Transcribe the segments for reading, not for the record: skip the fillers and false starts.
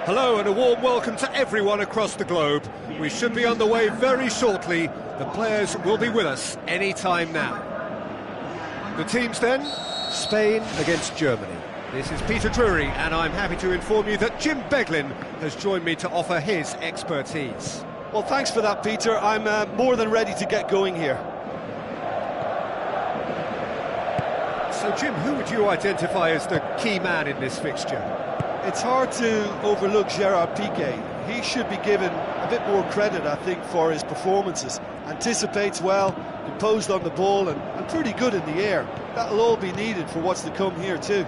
Hello and a warm welcome to everyone across the globe. We should be on the way very shortly. The players will be with us any time now. The teams then, Spain against Germany. This is Peter Drury and I'm happy to inform you that Jim Beglin has joined me to offer his expertise. Well, thanks for that, Peter. I'm more than ready to get going here. So, Jim, who would you identify as the key man in this fixture? It's hard to overlook Gerard Piqué. He should be given a bit more credit, I think, for his performances. Anticipates well, composed on the ball and pretty good in the air. That'll all be needed for what's to come here too.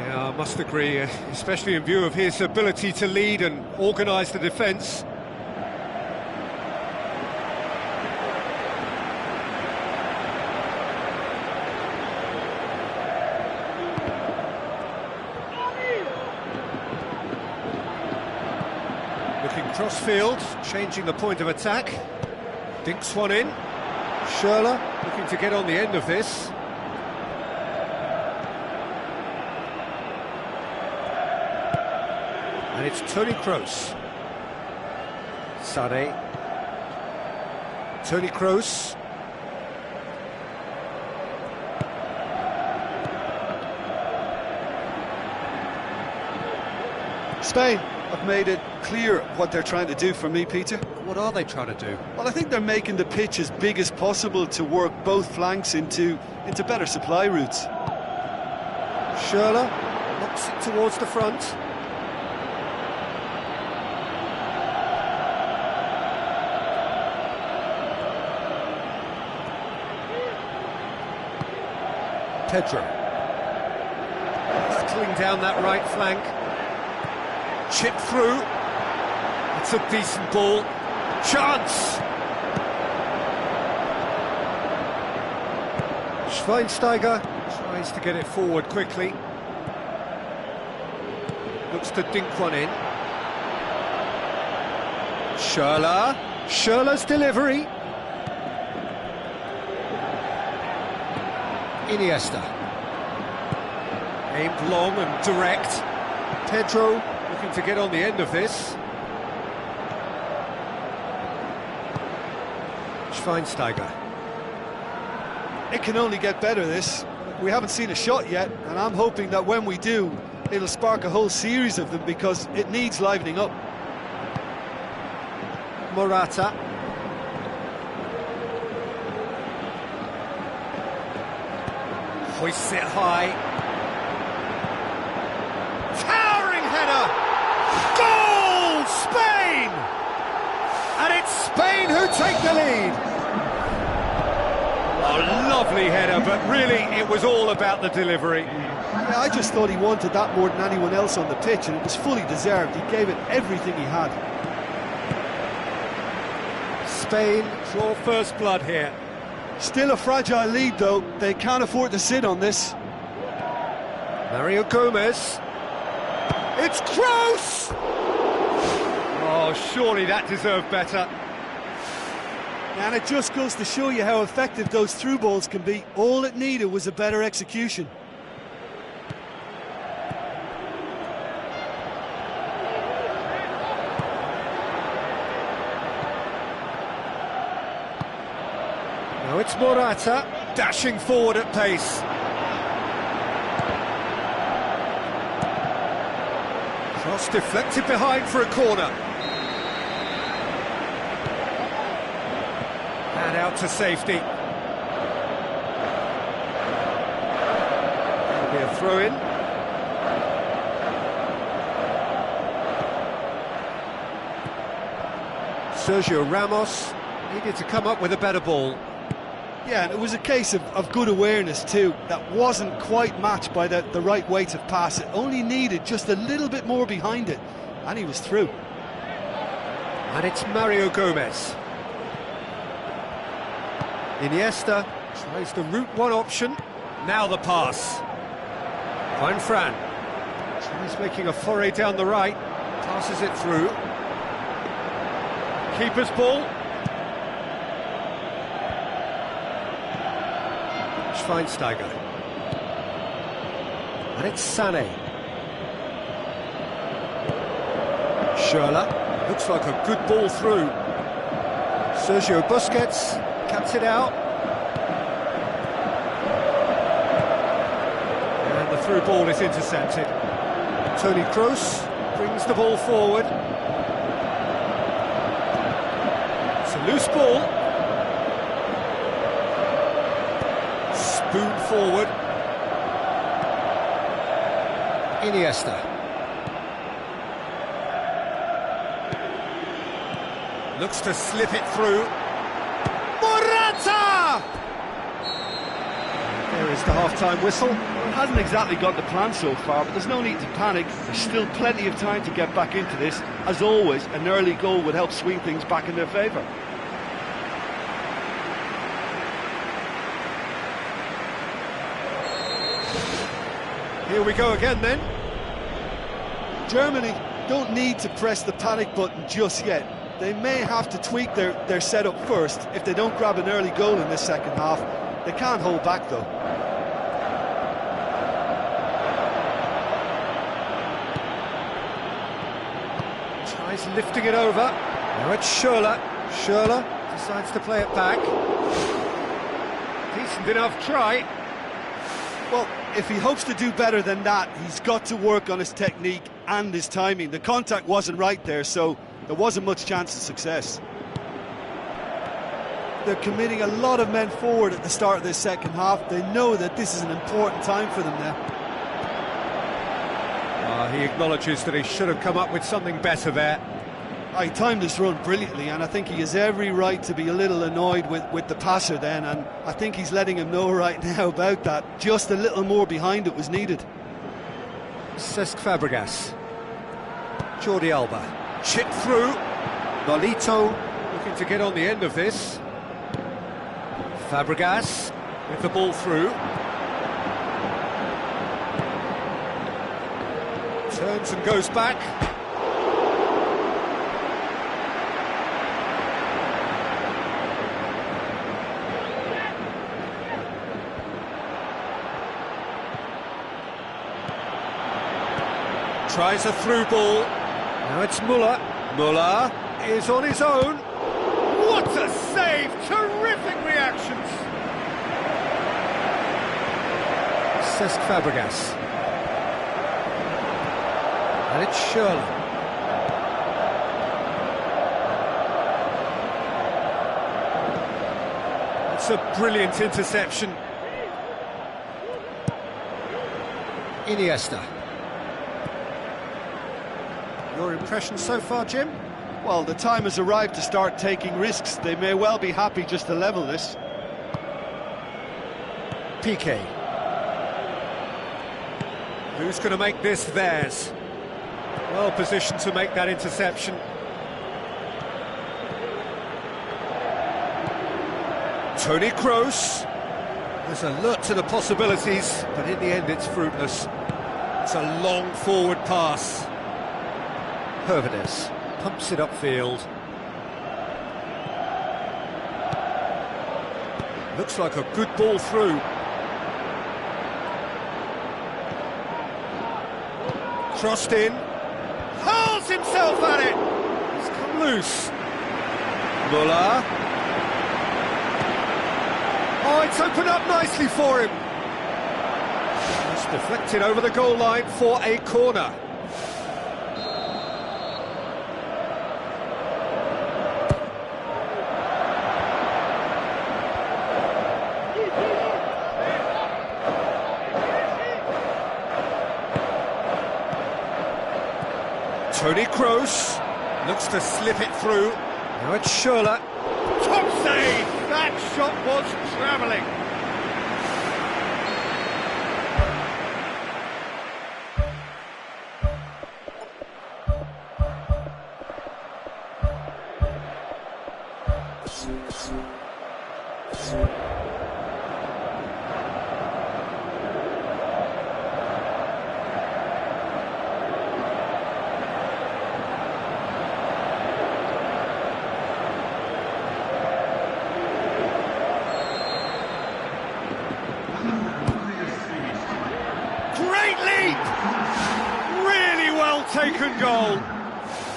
Yeah, I must agree, especially in view of his ability to lead and organise the defence. Looking cross-field, changing the point of attack. Dinks one in. Schürrle looking to get on the end of this. And it's Toni Kroos. Sané. Toni Kroos. Spain have made it clear what they're trying to do for me, Peter. What are they trying to do? Well, I think they're making the pitch as big as possible to work both flanks into better supply routes. Schürrle knocks it towards the front. Pedro. Battling down that right flank. Chip through. It's a decent ball. Chance! Schweinsteiger tries to get it forward quickly. Looks to dink one in. Schürrle. Schürrle's delivery. Iniesta. Aimed long and direct. Pedro looking to get on the end of this. Schweinsteiger. It can only get better, this. We haven't seen a shot yet, and I'm hoping that when we do, it'll spark a whole series of them because it needs livening up. Morata. Hoists it high. Towering header! Goal! Spain! And it's Spain who take the lead. Oh, lovely header, but really it was all about the delivery. Yeah, I just thought he wanted that more than anyone else on the pitch, and it was fully deserved. He gave it everything he had. Spain draw first blood here. Still a fragile lead, though. They can't afford to sit on this. Mario Gomez. It's Kroos! Oh, surely that deserved better. And it just goes to show you how effective those through balls can be. All it needed was a better execution. Now it's Morata, dashing forward at pace. Cross deflected behind for a corner. And out to safety. That'll be a throw-in. Sergio Ramos needed to come up with a better ball. Yeah, and it was a case of good awareness too. That wasn't quite matched by the right weight of pass. It only needed just a little bit more behind it, and he was through. And it's Mario Gomez. Iniesta tries the route one option. Now the pass. Juan Fran tries making a foray down the right. Passes it through. Keeper's ball. Schweinsteiger. And it's Sané. Schürrle, looks like a good ball through. Sergio Busquets cuts it out. And the through ball is intercepted. Toni Kroos brings the ball forward. It's a loose ball. Spoon forward. Iniesta. Looks to slip it through. Morata! There is the half-time whistle. Well, it hasn't exactly got the plan so far, but there's no need to panic. There's still plenty of time to get back into this. As always, an early goal would help swing things back in their favour. Here we go again then. Germany don't need to press the panic button just yet. They may have to tweak their setup first if they don't grab an early goal in this second half. They can't hold back though. Tries lifting it over. Now it's Schürrle. Schürrle decides to play it back. Decent enough try. Well, if he hopes to do better than that, he's got to work on his technique and his timing. The contact wasn't right there, so there wasn't much chance of success. They're committing a lot of men forward at the start of this second half. They know that this is an important time for them now. He acknowledges that he should have come up with something better there. He timed his run brilliantly, and I think he has every right to be a little annoyed with the passer then, and I think he's letting him know right now about that. Just a little more behind it was needed. Cesc Fabregas. Jordi Alba. Chip through. Nolito looking to get on the end of this. Fabregas with the ball through. Turns and goes back. Tries a through ball. Now it's Müller. Müller is on his own. What a save! Terrific reactions. Cesc Fabregas. And it's Schürrle. It's a brilliant interception. Iniesta. Your impression so far, Jim? Well, the time has arrived to start taking risks. They may well be happy just to level this. Piqué. Who's going to make this theirs? Well positioned to make that interception. Toni Kroos. There's alert to the possibilities, but in the end it's fruitless. It's a long forward pass. Hervedes pumps it upfield. Looks like a good ball through. Crossed in. Hurls himself at it! He's come loose. Müller. Oh, it's opened up nicely for him. It's deflected over the goal line for a corner. Toni Kroos looks to slip it through. Now it's Schürrle. Top save! That shot was travelling. Great leap! Really well taken goal.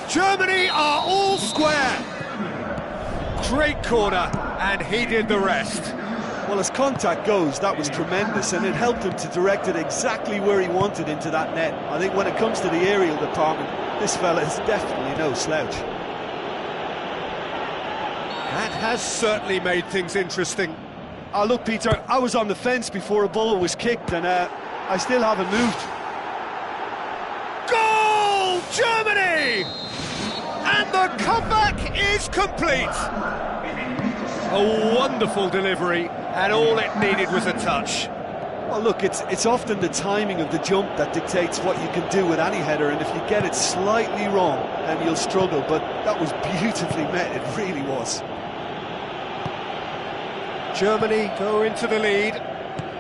Germany are all square. Great corner, and he did the rest. Well, as contact goes, that was tremendous, and it helped him to direct it exactly where he wanted into that net. I think when it comes to the aerial department, this fella is definitely no slouch. That has certainly made things interesting. Oh, look, Peter, I was on the fence before a ball was kicked, and I still haven't moved. Goal, Germany! And the comeback is complete. A wonderful delivery, and all it needed was a touch. Well, look, it's often the timing of the jump that dictates what you can do with any header, and if you get it slightly wrong, then you'll struggle, but that was beautifully met, it really was. Germany go into the lead.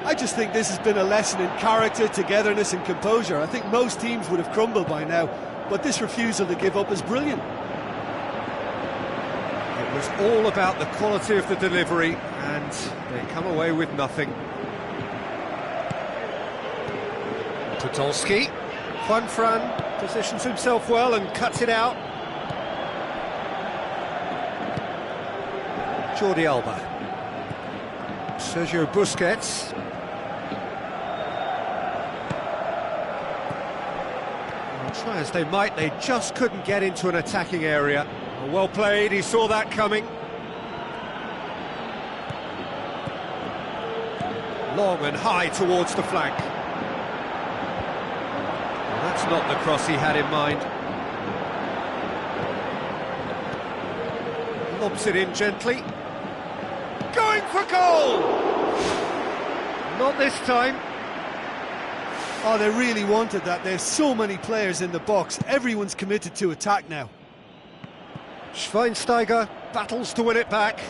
I just think this has been a lesson in character, togetherness and composure. I think most teams would have crumbled by now, but this refusal to give up is brilliant. It was all about the quality of the delivery, and they come away with nothing. Podolski. Juan Fran positions himself well and cuts it out. Jordi Alba. Sergio Busquets. Well, try as they might, they just couldn't get into an attacking area. Well played, he saw that coming. Long and high towards the flank. Well, that's not the cross he had in mind. Lobs it in gently. Going for goal! Not this time. Oh, they really wanted that. There's so many players in the box. Everyone's committed to attack now. Schweinsteiger battles to win it back.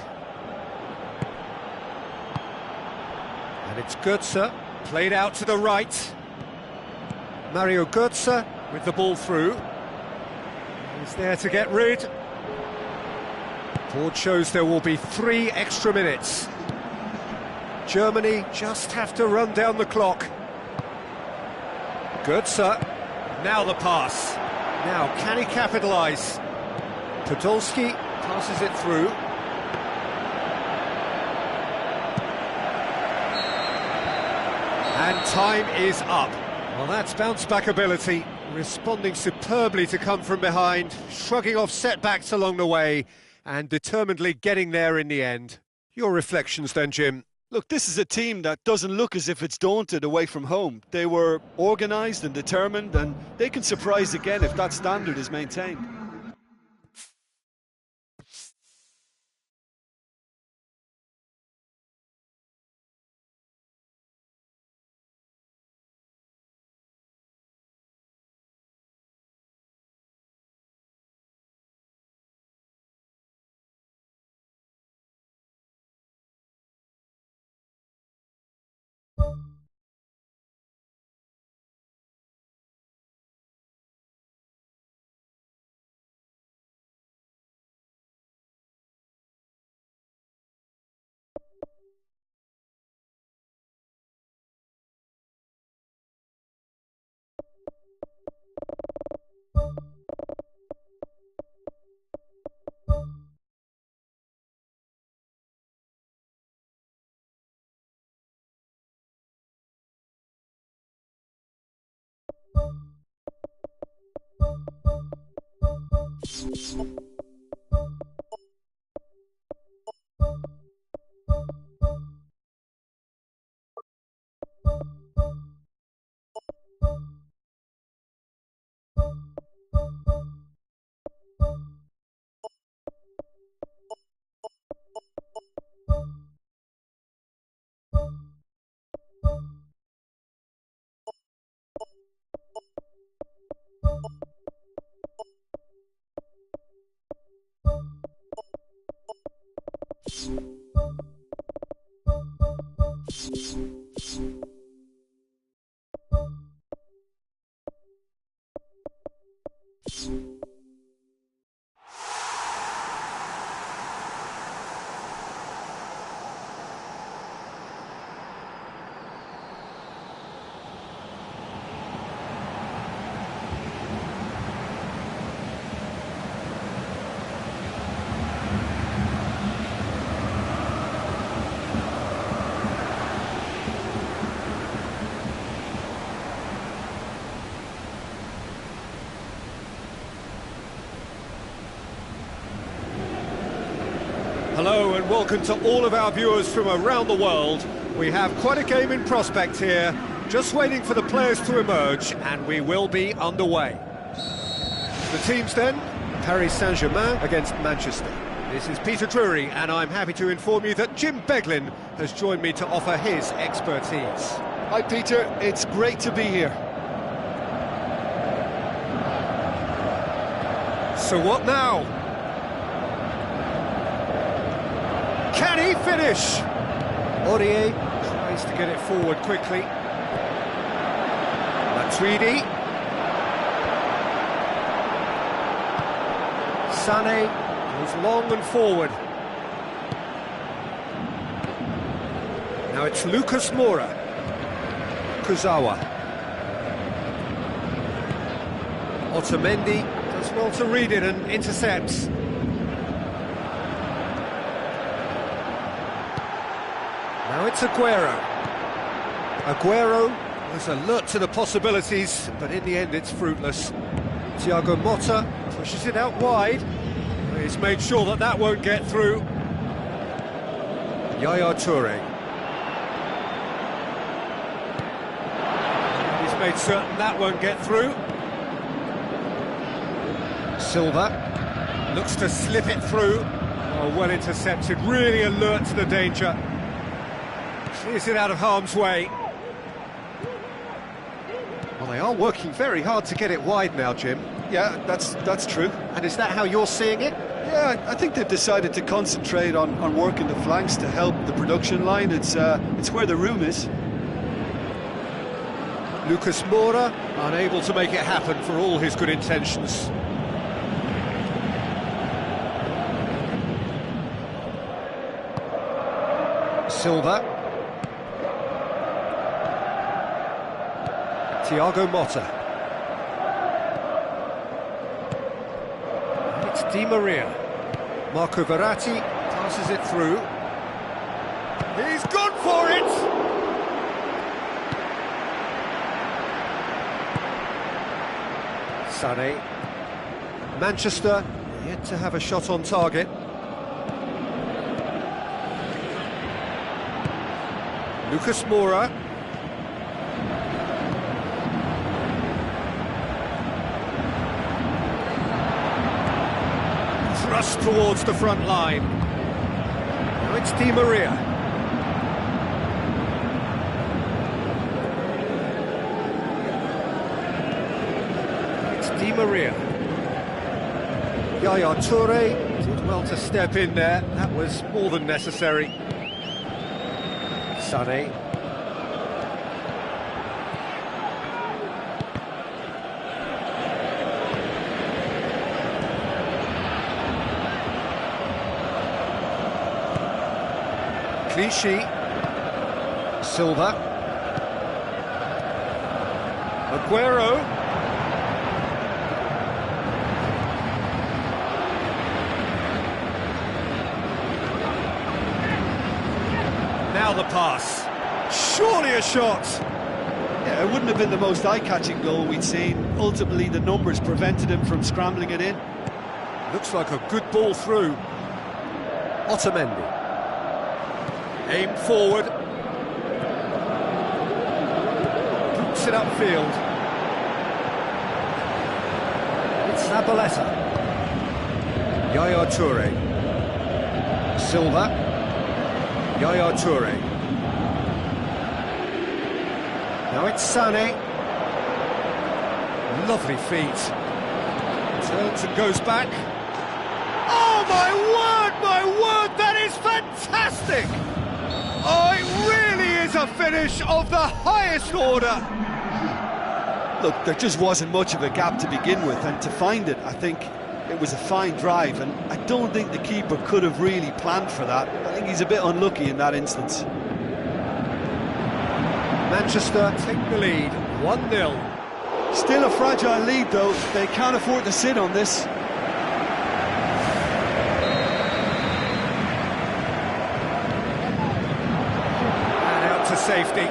And it's Götze, played out to the right. Mario Götze with the ball through. He's there to get rid. Board shows there will be 3 extra minutes. Germany just have to run down the clock. Götze, now the pass. Now, can he capitalise? Podolski passes it through. And time is up. Well, that's bounce-back ability, responding superbly to come from behind, shrugging off setbacks along the way, and determinedly getting there in the end. Your reflections then, Jim? Look, this is a team that doesn't look as if it's daunted away from home. They were organised and determined, and they can surprise again if that standard is maintained. Hello and welcome to all of our viewers from around the world. We have quite a game in prospect here, just waiting for the players to emerge, and we will be underway. The teams then, Paris Saint-Germain against Manchester. This is Peter Drury, and I'm happy to inform you that Jim Beglin has joined me to offer his expertise. Hi Peter, it's great to be here. So what now? Can he finish? Aurier tries to get it forward quickly. Matuidi. Sané goes long and forward. Now it's Lucas Moura. Kuzawa. Otamendi does well to read it and intercepts. Now it's Aguero. Aguero was alert to the possibilities, but in the end it's fruitless. Thiago Motta pushes it out wide. He's made sure that that won't get through. Yaya Toure. He's made certain that won't get through. Silva looks to slip it through. Oh, well intercepted, really alert to the danger. Clears it out of harm's way. Well, they are working very hard to get it wide now, Jim. Yeah, that's true. And is that how you're seeing it? Yeah, I think they've decided to concentrate on working the flanks to help the production line. It's where the room is. Lucas Moura unable to make it happen for all his good intentions. Silva. Thiago Motta. It's Di Maria. Marco Verratti passes it through. He's gone for it! Sané. Manchester yet to have a shot on target. Lucas Moura. Thrust towards the front line. Now it's Di Maria. It's Di Maria. Yaya Toure did well to step in there. That was more than necessary. Sané. Clichy. Silva. Aguero. Now the pass. Surely a shot. Yeah, it wouldn't have been the most eye-catching goal we'd seen. Ultimately, the numbers prevented him from scrambling it in. Looks like a good ball through. Otamendi. Aim forward. Boots it upfield. It's Zabaleta. Yaya Toure. Silva. Yaya Toure. Now it's Sané. Lovely feet. Turns and goes back. Oh, my word, that is fantastic! Oh, it really is a finish of the highest order. Look, there just wasn't much of a gap to begin with, and to find it, I think it was a fine drive, and I don't think the keeper could have really planned for that. I think he's a bit unlucky in that instance. Manchester take the lead, 1-0. Still a fragile lead, though. They can't afford to sit on this. To safety.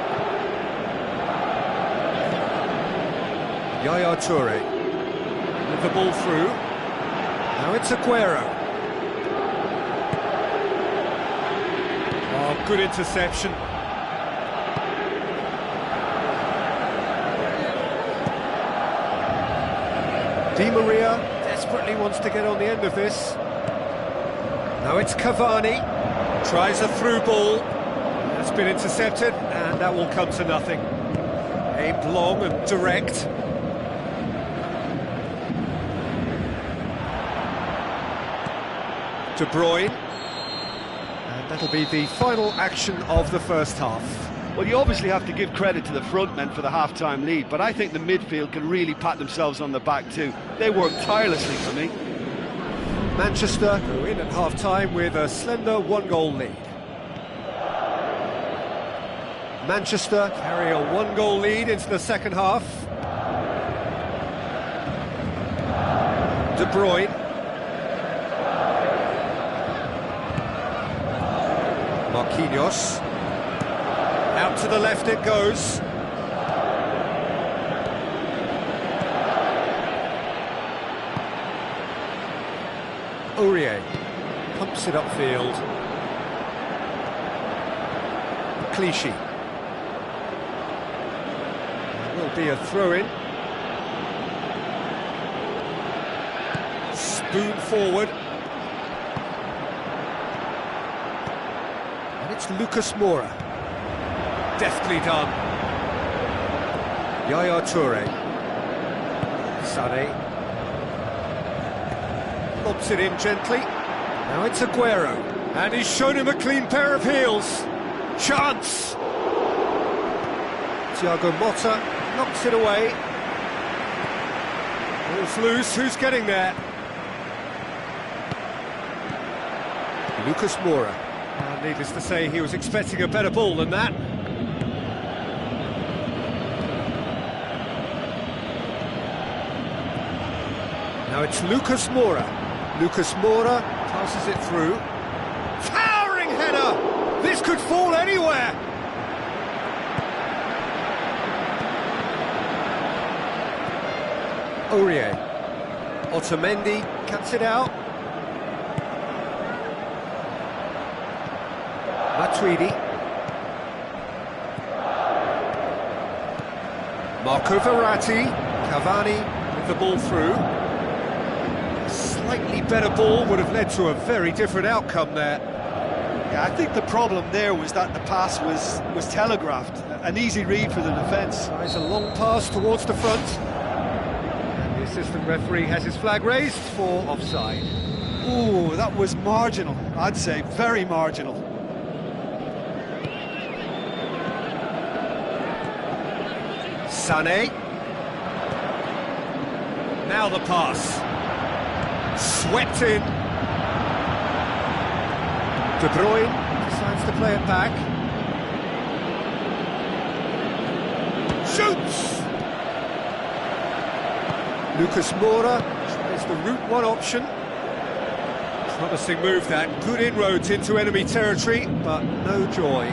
Yaya Toure with the ball through. Now it's Aguero. good interception. Di Maria desperately wants to get on the end of this. Now it's Cavani, tries a through ball, that's been intercepted, and that will come to nothing. Aimed long and direct. De Bruyne, and that'll be the final action of the first half. Well, you obviously have to give credit to the front men for the half-time lead, but I think the midfield can really pat themselves on the back too. They worked tirelessly for me. Manchester go in at half-time with a slender one-goal lead. Manchester carry a one-goal lead into the second half. De Bruyne. Marquinhos. Out to the left it goes. Aurier pumps it upfield. Clichy. Will be a throw-in. Spoon forward. And it's Lucas Moura. Deftly done. Yaya Toure. Sané. Lobs it in gently. Now it's Aguero. And he's shown him a clean pair of heels. Chance! Thiago Motta knocks it away. Ball's loose, who's getting there? Lucas Moura. Needless to say, he was expecting a better ball than that. Now it's Lucas Moura. Lucas Moura passes it through. Towering header! This could fall anywhere! Aurier. Otamendi cuts it out. Matuidi. Marco Verratti. Cavani with the ball through. A slightly better ball would have led to a very different outcome there. Yeah, I think the problem there was that the pass was telegraphed. An easy read for the defence. Tries a long pass towards the front. And the assistant referee has his flag raised for offside. Ooh, that was marginal, I'd say, very marginal. Sané. Now the pass. Swept in. De Bruyne decides to play it back. Shoots! Lucas Moura tries the route one option. Promising move that. Good inroads into enemy territory, but no joy.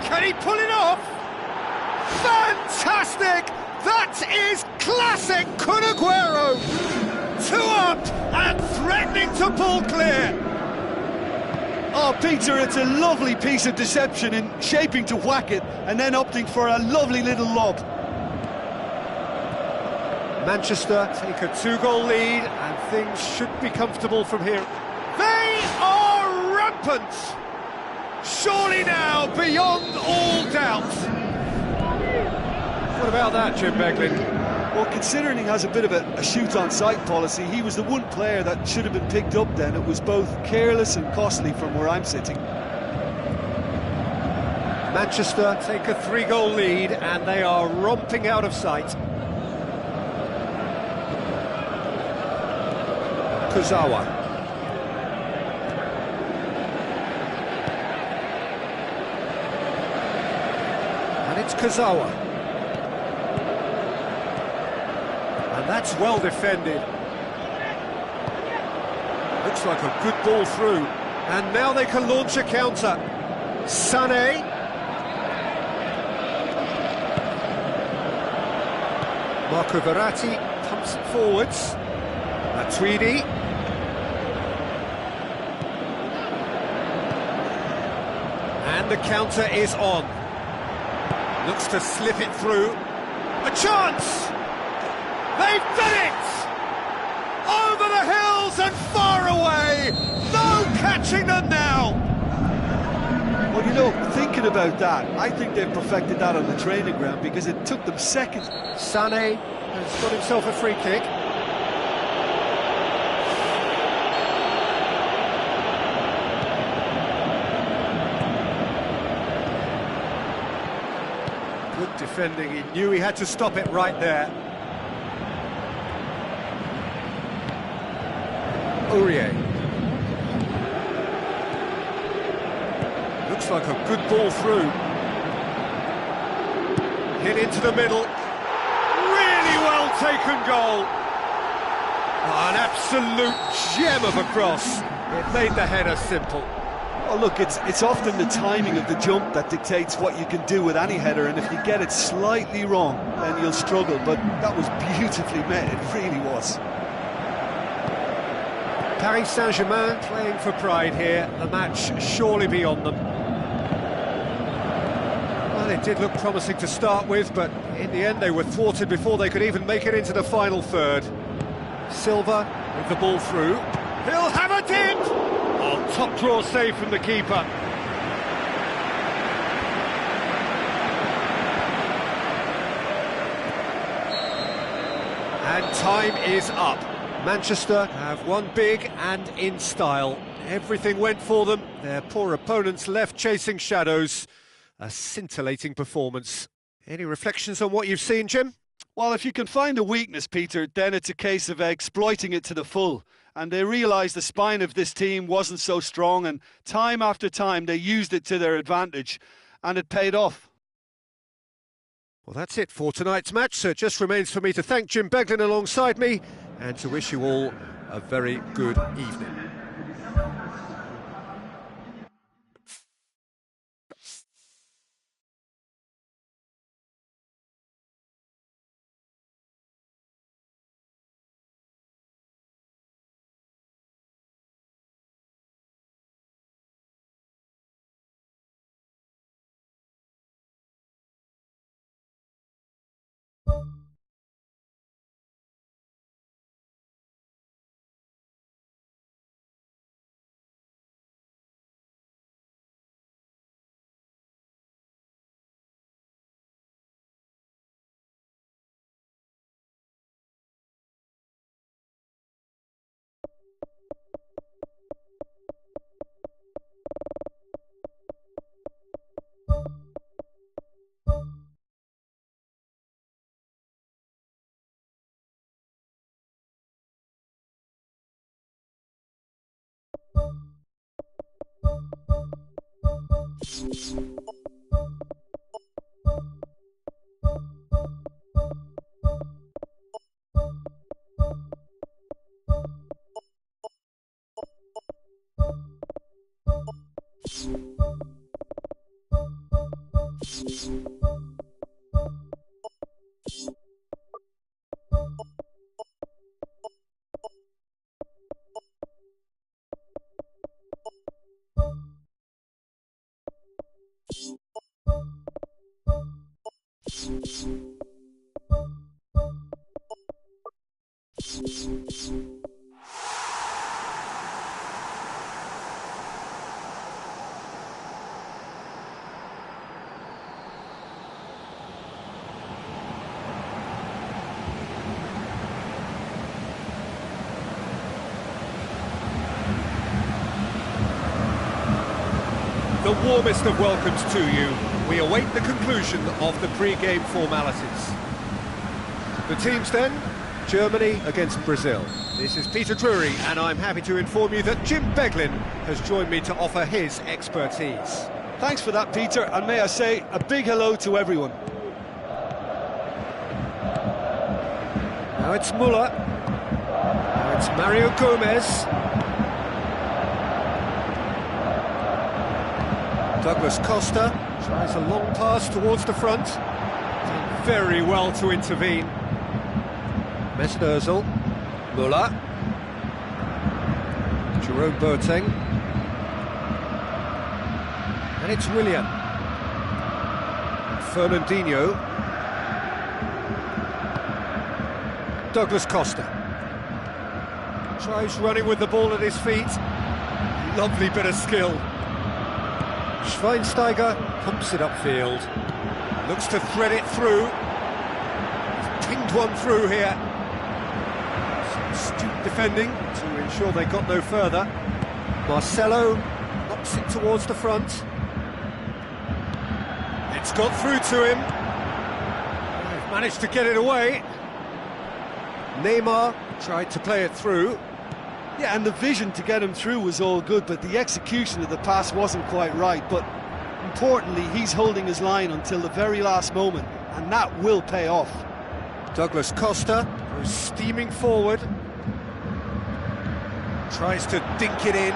Can he pull it off? Fantastic! That is classic Kun Aguero! 2 up and threatening to pull clear. Oh, Peter, it's a lovely piece of deception in shaping to whack it and then opting for a lovely little lob. Manchester take a 2-goal lead and things should be comfortable from here. They are rampant! Surely now, beyond all doubt. What about that, Jim Beglin? Well, considering he has a bit of a shoot-on-sight policy, he was the one player that should have been picked up then. It was both careless and costly from where I'm sitting. Manchester take a 3-goal lead and they are romping out of sight. Kurzawa. And it's Kurzawa. And that's well defended. Looks like a good ball through. And now they can launch a counter. Sané. Marco Verratti pumps it forwards. Matuidi. And And the counter is on. Looks to slip it through. A chance! They've done it! Over the hills and far away! No catching them now! Well, you know, thinking about that, I think they've perfected that on the training ground because it took them seconds. Sané has got himself a free kick. Good defending, he knew he had to stop it right there. Aurier. Looks like a good ball through. Hit into the middle. Really well taken goal. Oh, an absolute gem of a cross. It made the header simple. Well, look, it's often the timing of the jump that dictates what you can do with any header, and if you get it slightly wrong, then you'll struggle. But that was beautifully met, it really was. Paris Saint-Germain playing for pride here. The match surely beyond them. Well, it did look promising to start with, but in the end they were thwarted before they could even make it into the final third. Silva with the ball through. He'll have it in! Oh, top draw save from the keeper. And time is up. Manchester have won big and in style. Everything went for them. Their poor opponents left chasing shadows. A scintillating performance. Any reflections on what you've seen, Jim? Well, if you can find a weakness, Peter, then it's a case of exploiting it to the full. And they realised the spine of this team wasn't so strong, and time after time they used it to their advantage, and it paid off. Well, that's it for tonight's match, so it just remains for me to thank Jim Beglin alongside me and to wish you all a very good evening. The warmest of welcomes to you. We await the conclusion of the pre-game formalities. The teams then, Germany against Brazil. This is Peter Drury, and I'm happy to inform you that Jim Beglin has joined me to offer his expertise. Thanks for that, Peter, and may I say a big hello to everyone. Now it's Müller. Now it's Mario Gomez. Douglas Costa tries a long pass towards the front. Done very well to intervene. Mesut Ozil, Müller, Jerome Boateng, And it's Willian. Fernandinho. Douglas Costa. Tries running with the ball at his feet. Lovely bit of skill. Schweinsteiger pumps it upfield. Looks to thread it through. He's pinged one through here. Some astute defending to ensure they got no further. Marcelo knocks it towards the front. It's got through to him. They've managed to get it away. Neymar tried to play it through. Yeah, and the vision to get him through was all good, but the execution of the pass wasn't quite right. But importantly, he's holding his line until the very last moment, and that will pay off. Douglas Costa goes steaming forward. Tries to dink it in.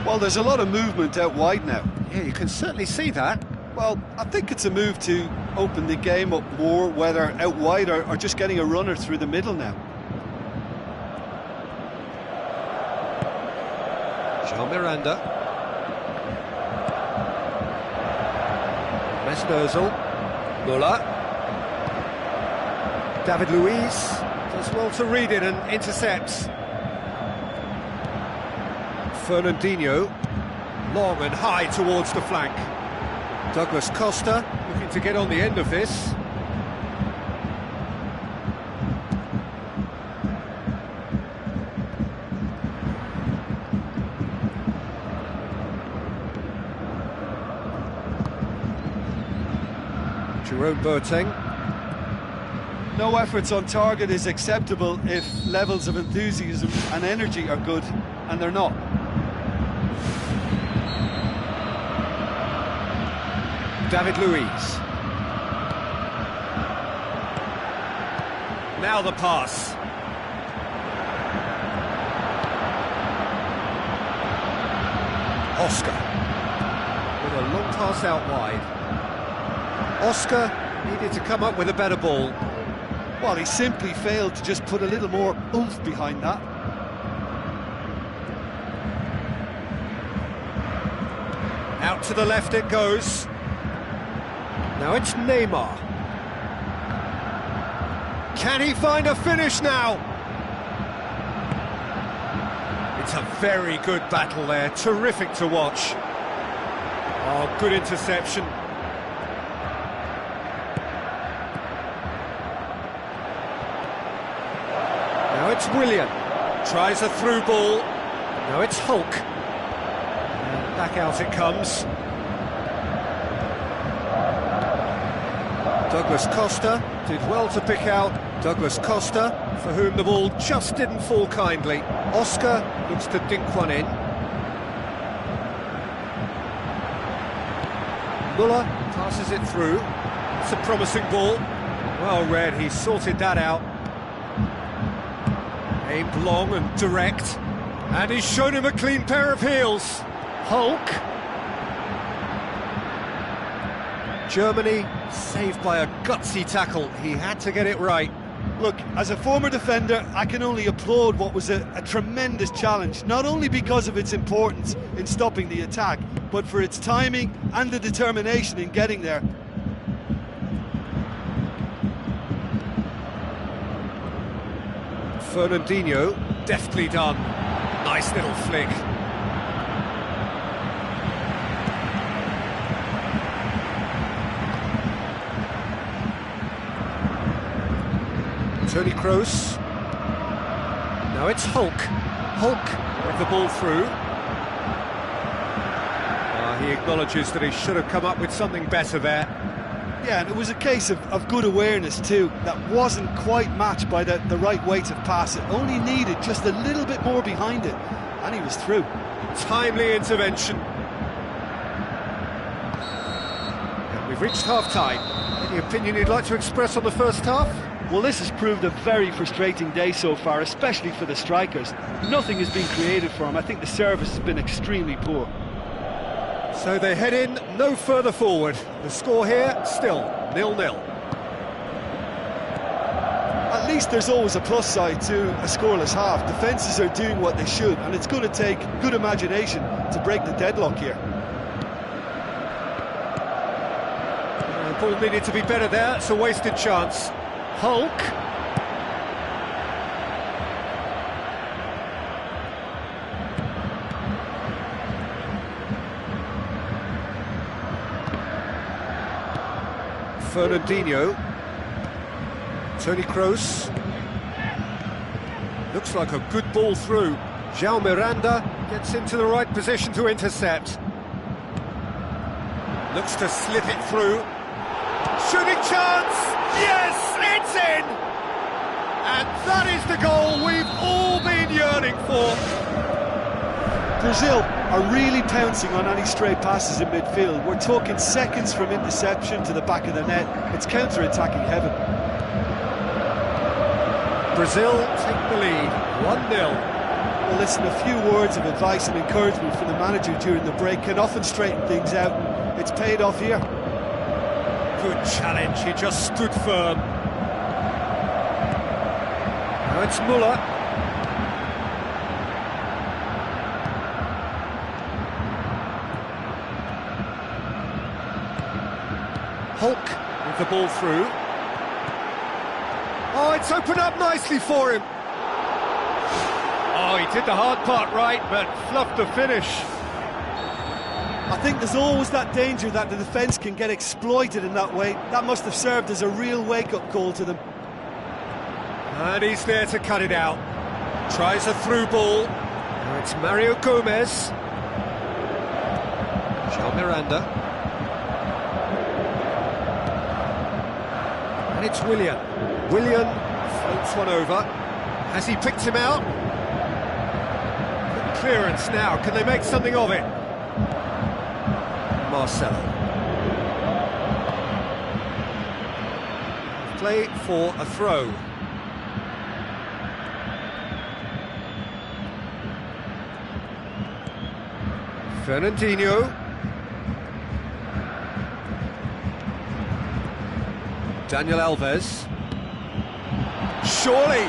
Well, there's a lot of movement out wide now. Yeah, you can certainly see that. Well, I think it's a move to open the game up more, whether out wide or just getting a runner through the middle now. Jean Miranda. Mesnozil. Muller. David Luiz does well to read it and intercepts. Fernandinho. Long and high towards the flank. Douglas Costa looking to get on the end of this. Jerome Boateng. No efforts on target is acceptable if levels of enthusiasm and energy are good, and they're not. David Luiz. Now the pass. Oscar. With a long pass out wide. Oscar needed to come up with a better ball. Well, he simply failed to just put a little more oomph behind that. Out to the left it goes. Now it's Neymar. Can he find a finish now? It's a very good battle there, terrific to watch. Oh, good interception. Now it's Willian. Tries a through ball. Now it's Hulk. And back out it comes. Douglas Costa did well to pick out Douglas Costa, for whom the ball just didn't fall kindly. Oscar looks to dink one in. Muller passes it through. It's a promising ball. Well read, he sorted that out. Aimed long and direct. And he's shown him a clean pair of heels. Hulk. Germany saved by a gutsy tackle. He had to get it right. Look, as a former defender, I can only applaud what was a tremendous challenge, not only because of its importance in stopping the attack, but for its timing and the determination in getting there. Fernandinho, deftly done. Nice little flick. Toni Kroos. Now it's Hulk. Hulk with the ball through. He acknowledges that he should have come up with something better there. Yeah, and it was a case of good awareness too. That wasn't quite matched by the right weight of pass. It only needed just a little bit more behind it, and he was through. Timely intervention. And we've reached half-time. Any opinion you'd like to express on the first half? Well, this has proved a very frustrating day so far, especially for the strikers. Nothing has been created for them. I think the service has been extremely poor. So they head in no further forward. The score here, still 0-0. At least there's always a plus side to a scoreless half. Defences are doing what they should, and it's going to take good imagination to break the deadlock here. The ball needed to be better there, it's a wasted chance. Hulk. Fernandinho. Toni Kroos. Looks like a good ball through. João Miranda gets into the right position to intercept. Looks to slip it through. Shooting chance! Yes, it's in! And that is the goal we've all been yearning for. Brazil are really pouncing on any stray passes in midfield. We're talking seconds from interception to the back of the net. It's counter-attacking heaven. Brazil take the lead, 1-0. Well, listen, a few words of advice and encouragement from the manager during the break can often straighten things out. It's paid off here. Good challenge, he just stood firm. Now it's Müller. Hulk with the ball through. Oh, it's opened up nicely for him. Oh, he did the hard part right, but fluffed the finish. I think there's always that danger that the defence can get exploited in that way. That must have served as a real wake-up call to them. And he's there to cut it out. Tries a through ball. Now it's Mario Gomez. João Miranda. And it's Willian. Willian floats one over. Has he picked him out? Good clearance now. Can they make something of it? Marcelo. Play for a throw. Fernandinho. Daniel Alves. Surely.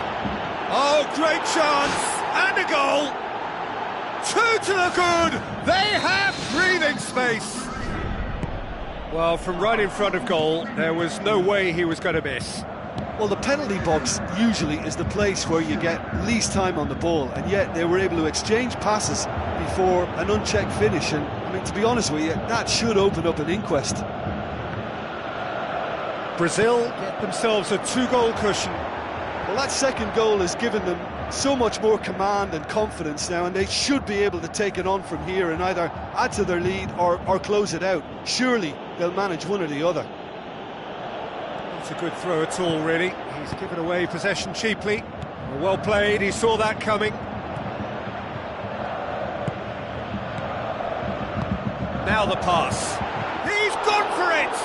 Oh, great chance. And a goal. 2 to the good. They have breathing space. Well, from right in front of goal, there was no way he was going to miss. Well, the penalty box usually is the place where you get least time on the ball, and yet they were able to exchange passes before an unchecked finish, and I mean, to be honest with you, that should open up an inquest. Brazil get themselves a 2-goal cushion. Well, that second goal has given them so much more command and confidence now, and they should be able to take it on from here and either add to their lead or close it out. Surely they'll manage one or the other. Not a good throw at all, really. He's given away possession cheaply. Well played, he saw that coming. Now the pass. He's gone for it!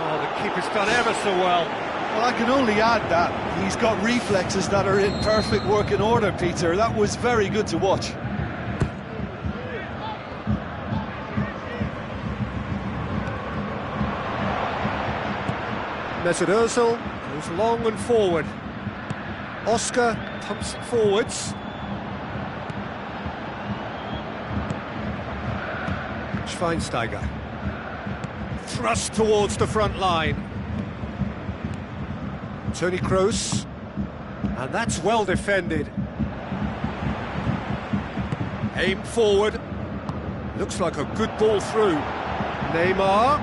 Oh, the keeper's done ever so well. Well, I can only add that he's got reflexes that are in perfect working order, Peter. That was very good to watch. Mesut Ozil goes long and forward. Oscar pumps it forwards. Schweinsteiger. Thrust towards the front line. Toni Kroos. And that's well defended. Aimed forward. Looks like a good ball through. Neymar.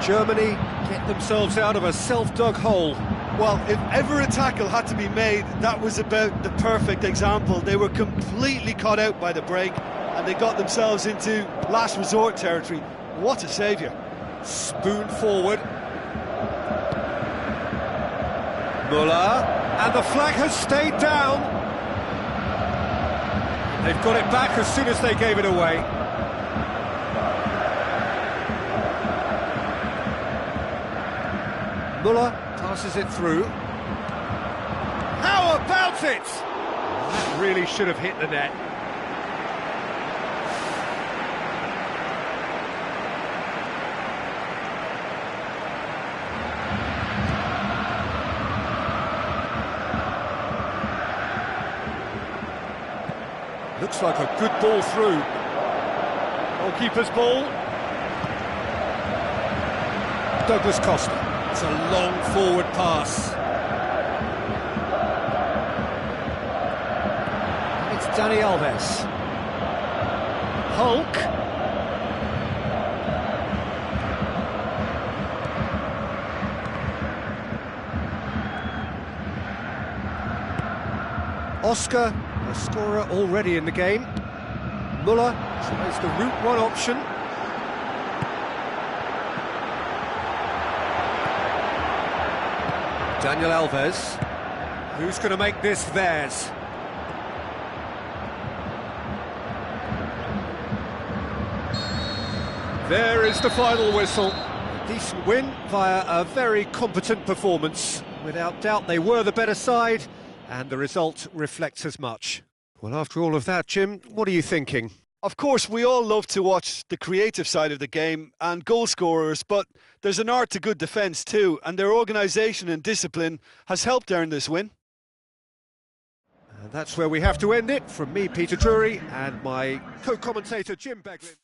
Germany get themselves out of a self-dug hole. Well, if ever a tackle had to be made, that was about the perfect example. They were completely caught out by the break, and they got themselves into last resort territory. What a saviour. Spoon forward. Müller, and the flag has stayed down. They've got it back as soon as they gave it away. Müller passes it through. How about it? That really should have hit the net. Looks like a good ball through. Goalkeeper's ball. Douglas Costa. It's a long forward pass. It's Dani Alves. Hulk. Oscar, a scorer already in the game. Muller tries the route one option. Daniel Alves. Who's going to make this theirs? There is the final whistle. A decent win via a very competent performance. Without doubt, they were the better side, and the result reflects as much. Well, after all of that, Jim, what are you thinking? Of course, we all love to watch the creative side of the game and goal scorers, but there's an art to good defence too, and their organisation and discipline has helped earn this win. And that's where we have to end it. From me, Peter Drury, and my co-commentator, Jim Beglin.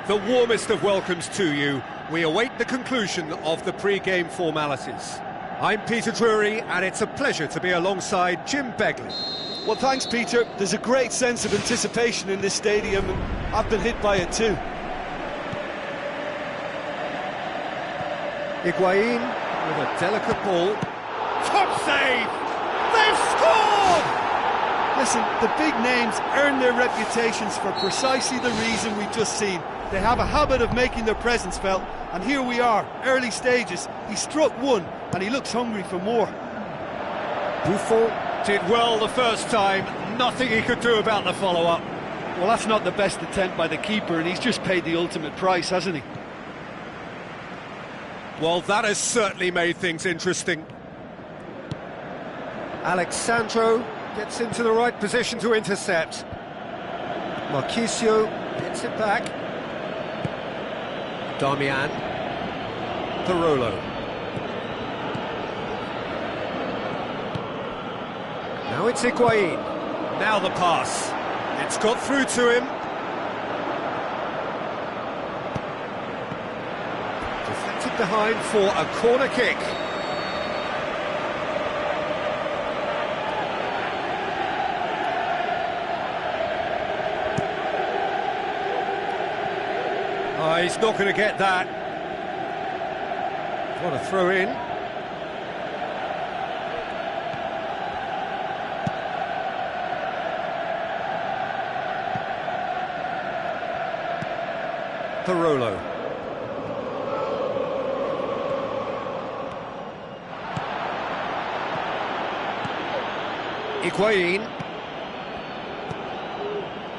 The warmest of welcomes to you. We await the conclusion of the pre-game formalities. I'm Peter Drury, and it's a pleasure to be alongside Jim Begley. Well, thanks, Peter. There's a great sense of anticipation in this stadium, and I've been hit by it too. Higuain with a delicate ball. Top save! They've scored! Listen, the big names earn their reputations for precisely the reason we've just seen. They have a habit of making their presence felt, and here we are, early stages. He struck one, and he looks hungry for more. Buffon did well the first time, nothing he could do about the follow-up. Well, that's not the best attempt by the keeper, and he's just paid the ultimate price, hasn't he? Well, that has certainly made things interesting. Alexandro gets into the right position to intercept. Marquisio gets it back. Darmian. Parolo. Now it's Higuain. Now the pass. It's got through to him. Deflected behind for a corner kick. Oh, he's not going to get that. What a throw in. Parolo. Higuain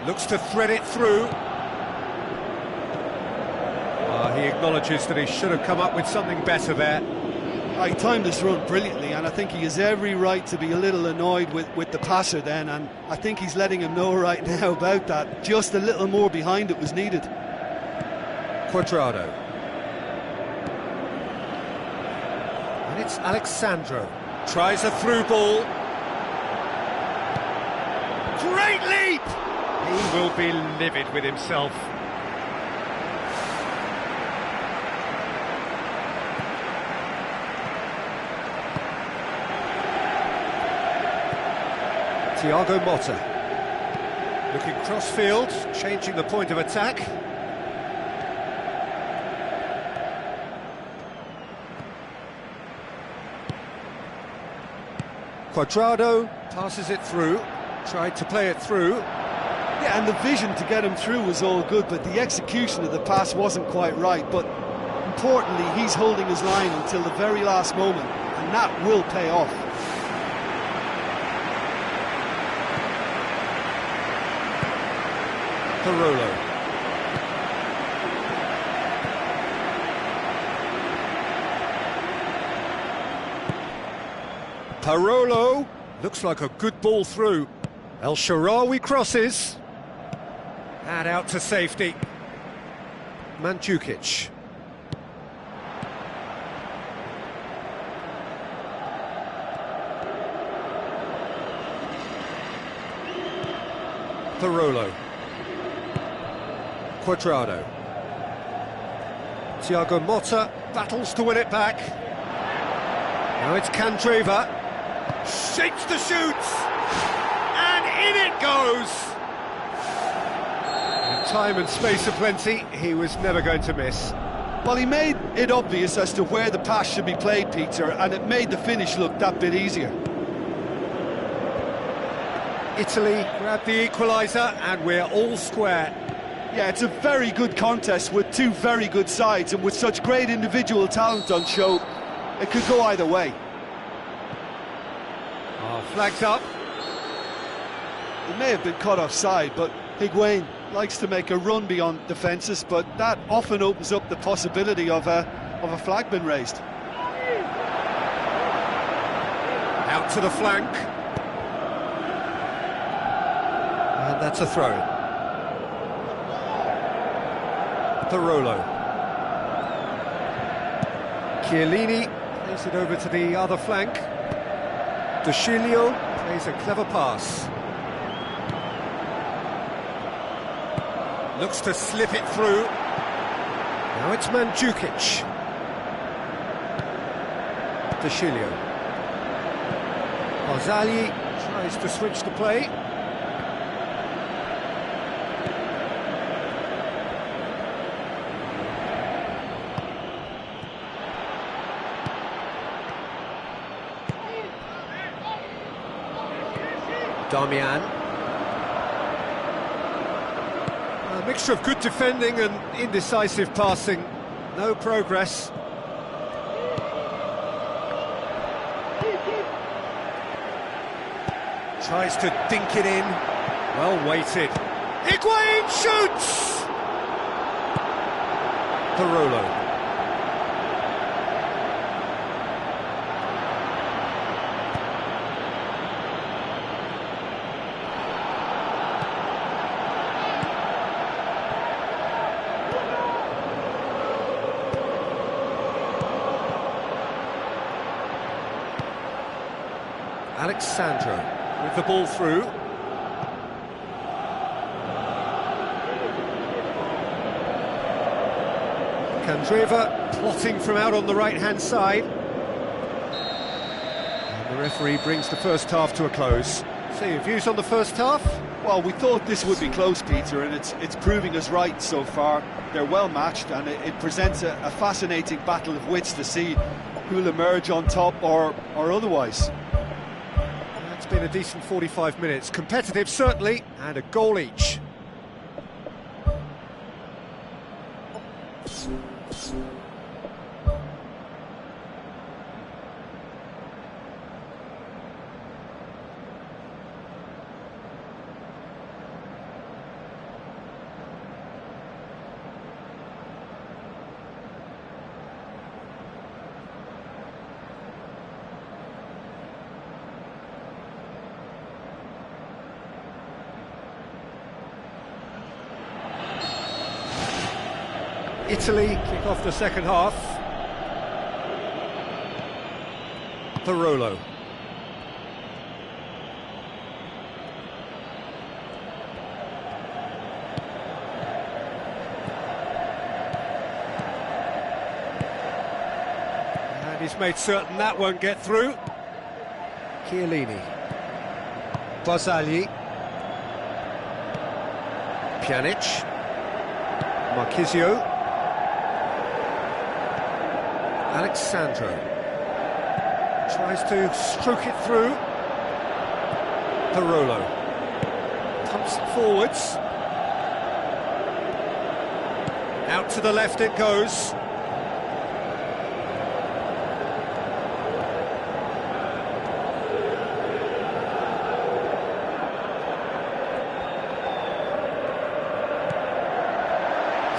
looks to thread it through. He acknowledges that he should have come up with something better there. He timed this run brilliantly, and I think he has every right to be a little annoyed with the passer then, and I think he's letting him know right now about that. Just a little more behind it was needed. Cuadrado. And it's Alexandro. Tries a through ball. Great leap! He will be livid with himself. Thiago Motta. Looking cross-field, changing the point of attack. Cuadrado passes it through, tried to play it through. Yeah, and the vision to get him through was all good, but the execution of the pass wasn't quite right. But importantly, he's holding his line until the very last moment, and that will pay off. Parolo. Parolo, looks like a good ball through. El Shaarawy crosses. And out to safety. Mandzukic. Parolo. Cuadrado. Thiago Motta battles to win it back. Now it's Candreva. Shapes the shoots. And in it goes. In time and space aplenty, he was never going to miss. Well, he made it obvious as to where the pass should be played, Peter, and it made the finish look that bit easier. Italy grabbed the equaliser, and we're all square. Yeah, it's a very good contest with two very good sides, and with such great individual talent on show, it could go either way. Flags up. It may have been caught offside, but Higuain likes to make a run beyond defences, but that often opens up the possibility of a flag being raised. Out to the flank. And that's a throw. Parolo. Chiellini plays it over to the other flank. De Sciglio plays a clever pass. Looks to slip it through. Now it's Mandzukic. De Sciglio. Barzagli tries to switch the play. Damian. A mixture of good defending and indecisive passing. No progress. Tries to dink it in. Well weighted. Higuain shoots! Parolo. Alexandro with the ball through. Candreva plotting from out on the right-hand side. And the referee brings the first half to a close. So your views on the first half? Well, we thought this would be close, Peter, and it's proving us right so far. They're well matched, and it presents a fascinating battle of wits to see who'll emerge on top or otherwise. It's been a decent 45 minutes. Competitive, certainly, and a goal each. Italy kick off the second half. Parolo. And he's made certain that won't get through. Chiellini. Barzagli. Pjanic. Marchisio. Alexandro tries to stroke it through. Parolo pumps it forwards. Out to the left it goes.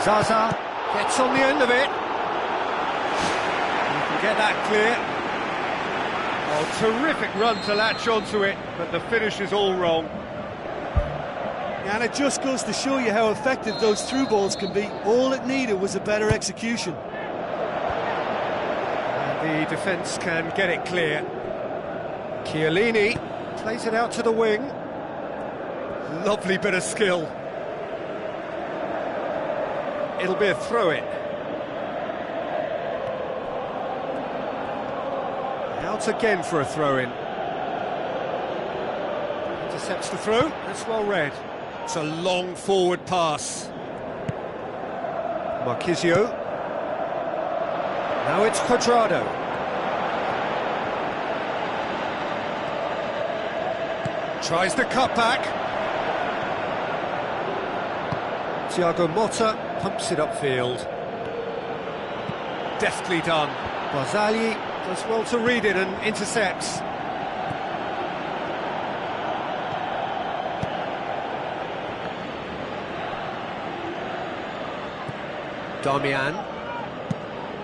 Zaza gets on the end of it. Get that clear. Oh, terrific run to latch onto it, but the finish is all wrong. And it just goes to show you how effective those through balls can be. All it needed was a better execution. And the defence can get it clear. Chiellini plays it out to the wing. Lovely bit of skill. It'll be a throw-in. Out again for a throw-in. Intercepts the throw, that's well read. It's a long forward pass. Marquisio. Now it's Cuadrado. Tries the cut back. Thiago Motta pumps it upfield. Deftly done. Barzagli does well to read it and intercepts. Darmian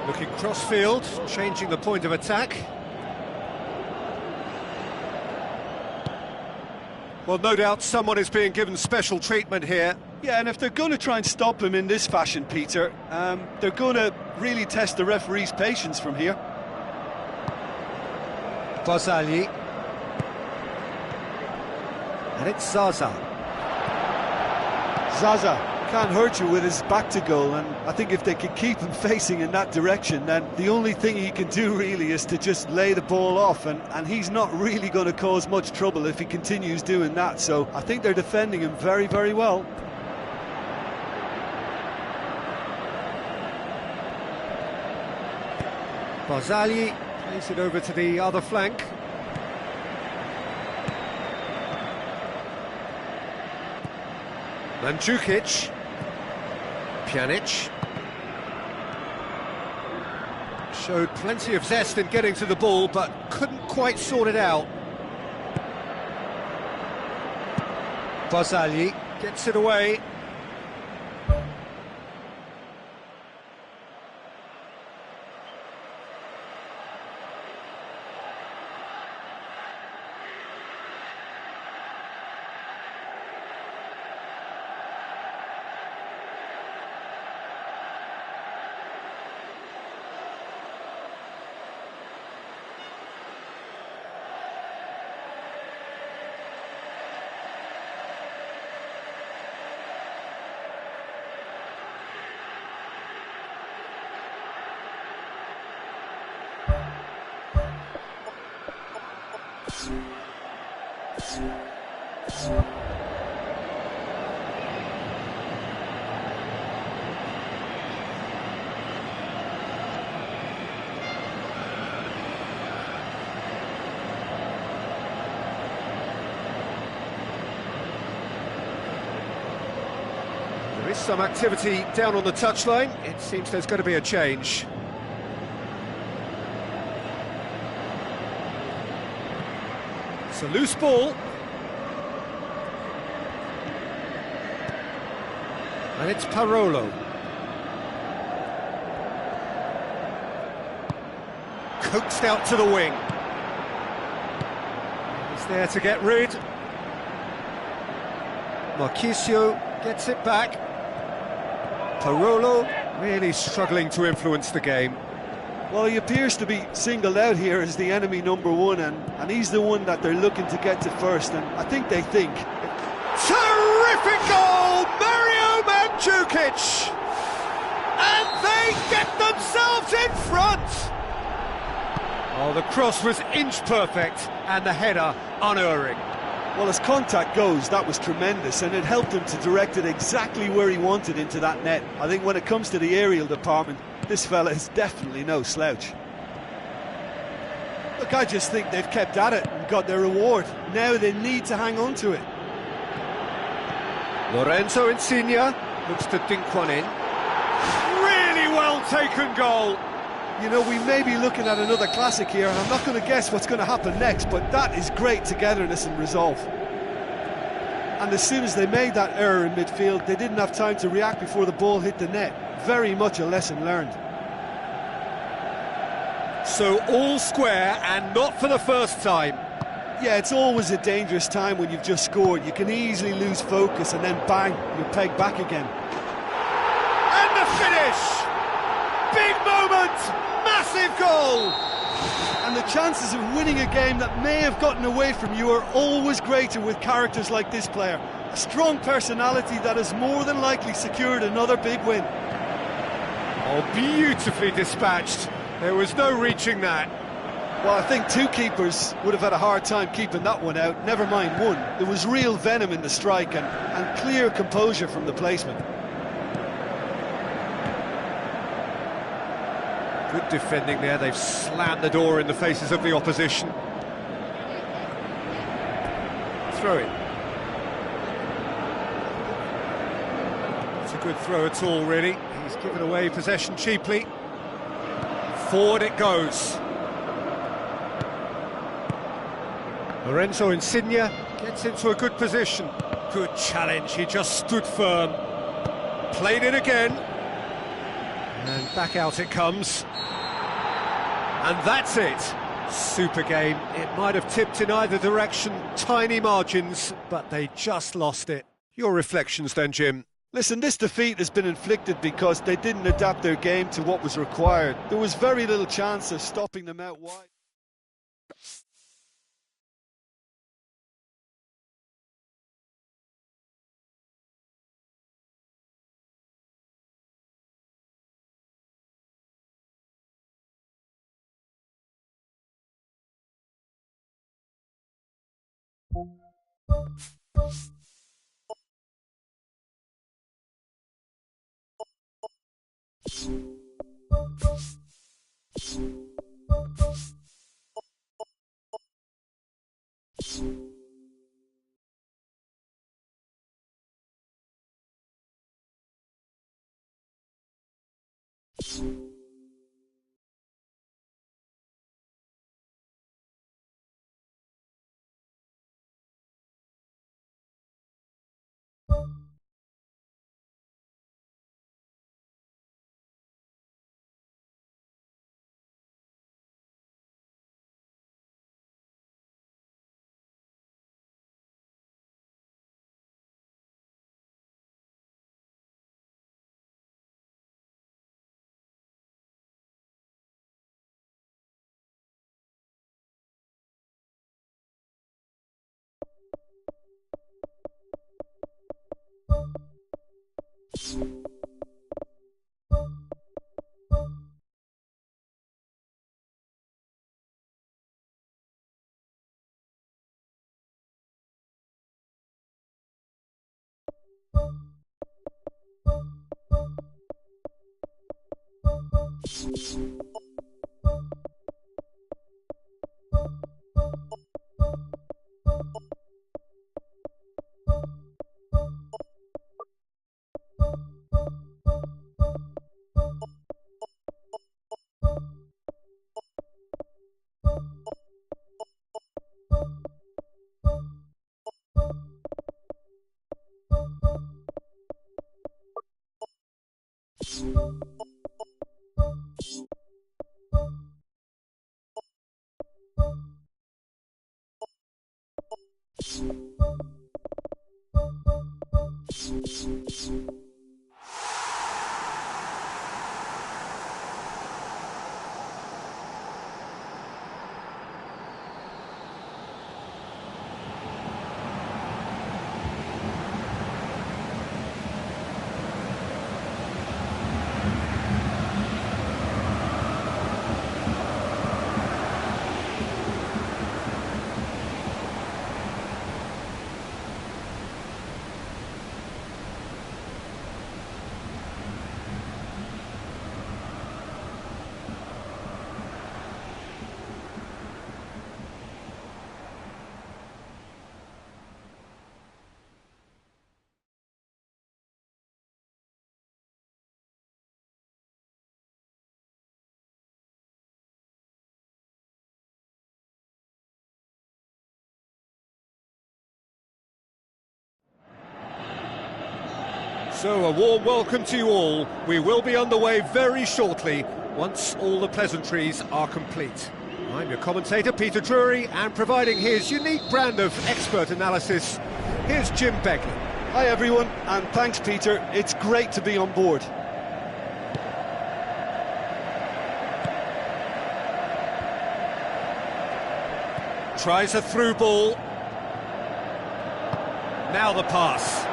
looking cross-field, changing the point of attack. Well, no doubt someone is being given special treatment here. Yeah, and if they're going to try and stop him in this fashion, Peter, they're going to really test the referee's patience from here. Barzagli. And it's Zaza. Zaza can't hurt you with his back to goal, and I think if they can keep him facing in that direction, then the only thing he can do really is to just lay the ball off, and he's not really going to cause much trouble if he continues doing that, so I think they're defending him very, very well. Barzagli plays it over to the other flank. Mandzukic. Pjanic. Showed plenty of zest in getting to the ball, but couldn't quite sort it out. Barzagli gets it away. There is some activity down on the touchline. It seems there's going to be a change. It's a loose ball. And it's Parolo. Coaxed out to the wing. He's there to get rid. Marquisio gets it back. Parolo really struggling to influence the game. Well, he appears to be singled out here as the enemy number one, and he's the one that they're looking to get to first, and I think they think. Terrific goal! Mario Mandzukic! And they get themselves in front! Oh, the cross was inch perfect, and the header unerring. Well, as contact goes, that was tremendous, and it helped him to direct it exactly where he wanted into that net. I think when it comes to the aerial department, this fella is definitely no slouch. Look, I just think they've kept at it and got their reward. Now they need to hang on to it. Lorenzo Insigne looks to dink one in. Really well taken goal. You know, we may be looking at another classic here, and I'm not going to guess what's going to happen next, but that is great togetherness and resolve. And as soon as they made that error in midfield, they didn't have time to react before the ball hit the net. Very much a lesson learned. So all square, and not for the first time. Yeah, it's always a dangerous time when you've just scored. You can easily lose focus and then bang, you're pegged back again. And the finish! Big moment! Massive goal! And the chances of winning a game that may have gotten away from you are always greater with characters like this player. A strong personality that has more than likely secured another big win. Oh, beautifully dispatched. There was no reaching that. Well, I think two keepers would have had a hard time keeping that one out, never mind one. There was real venom in the strike and clear composure from the placement. Good defending there, they've slammed the door in the faces of the opposition. Throw it. It's a good throw at all, really. He's given away possession cheaply. Forward it goes. Lorenzo Insigne gets into a good position. Good challenge, he just stood firm. Played it again. And back out it comes. And that's it. Super game. It might have tipped in either direction, tiny margins, but they just lost it. Your reflections then, Jim? Listen, this defeat has been inflicted because they didn't adapt their game to what was required. There was very little chance of stopping them out wide. So a warm welcome to you all. We will be underway very shortly. once all the pleasantries are complete. I'm your commentator, Peter Drury, and providing his unique brand of expert analysis, here's Jim Begley. Hi everyone, and thanks Peter, it's great to be on board. Tries a through ball. Now the pass.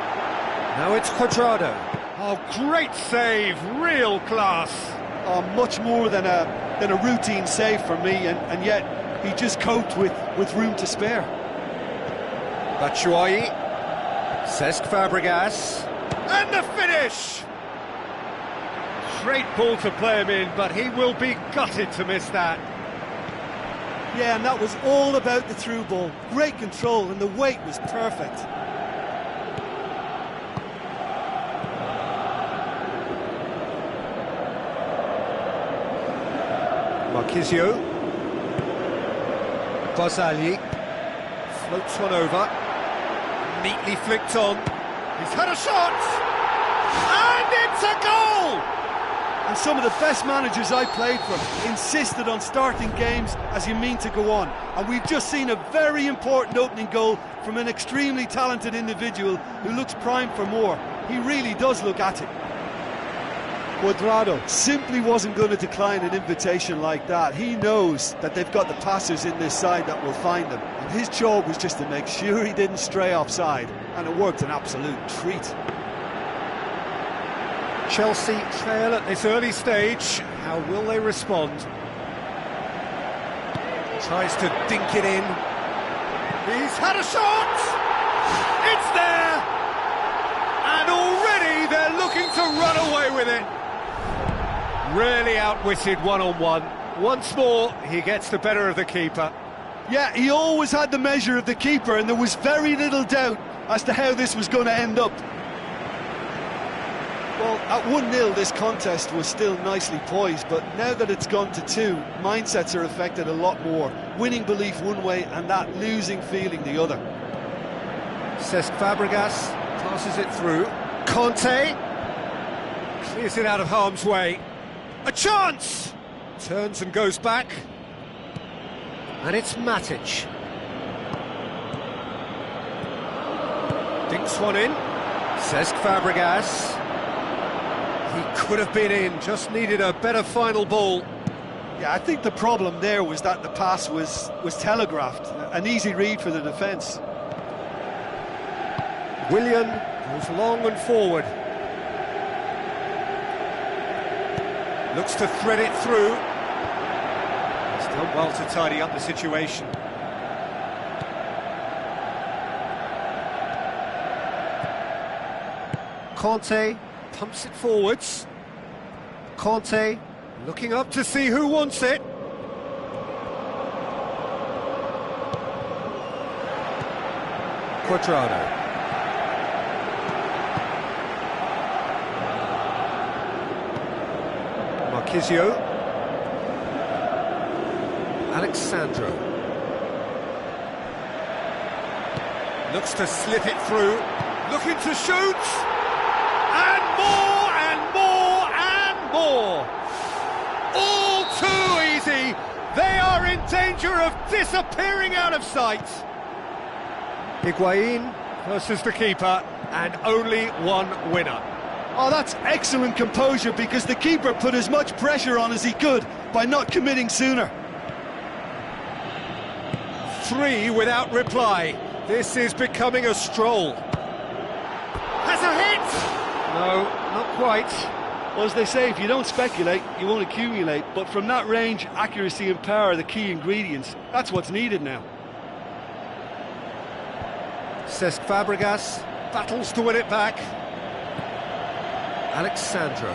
Now it's Cuadrado. Oh, great save, real class. Oh, much more than a routine save for me, and yet he just coped with room to spare. Batshuayi. Cesc Fabregas. And the finish! Great ball to play him in, but he will be gutted to miss that. Yeah, and that was all about the through ball. Great control, and the weight was perfect. Marquisio. Barzagli. Floats one over. Neatly flicked on. He's had a shot! And it's a goal! And some of the best managers I played for insisted on starting games as you mean to go on. And we've just seen a very important opening goal from an extremely talented individual who looks primed for more. He really does look at it. Cuadrado simply wasn't going to decline an invitation like that. He knows that they've got the passers in this side that will find them. And his job was just to make sure he didn't stray offside. And it worked an absolute treat. Chelsea trail at this early stage. How will they respond? Tries to dink it in. He's had a shot! It's there! And already they're looking to run away with it. Really outwitted one-on-one. Once more, he gets the better of the keeper. Yeah, he always had the measure of the keeper, and there was very little doubt as to how this was going to end up. Well, at 1-0 this contest was still nicely poised, but now that it's gone to 2, mindsets are affected a lot more. Winning belief one way and that losing feeling the other. Cesc Fabregas passes it through. Conte clears it out of harm's way. A chance! Turns and goes back. And it's Matic. Dinks one in. Cesc Fabregas. He could have been in, just needed a better final ball. Yeah, I think the problem there was that the pass was telegraphed. An easy read for the defence. Willian goes long and forward. Looks to thread it through. He's done well to tidy up the situation. Conte pumps it forwards. Conte looking up to see who wants it. Cuadrado. Marquisio. Alexandro. Looks to slip it through. Looking to shoot. And more, and more, and more. All too easy. They are in danger of disappearing out of sight. Higuain versus the keeper, and only one winner. Oh, that's excellent composure, because the keeper put as much pressure on as he could by not committing sooner. 3 without reply. This is becoming a stroll. Has a hit! No, not quite. Well, as they say, if you don't speculate, you won't accumulate. But from that range, accuracy and power are the key ingredients. That's what's needed now. Cesc Fabregas battles to win it back. Alexandro.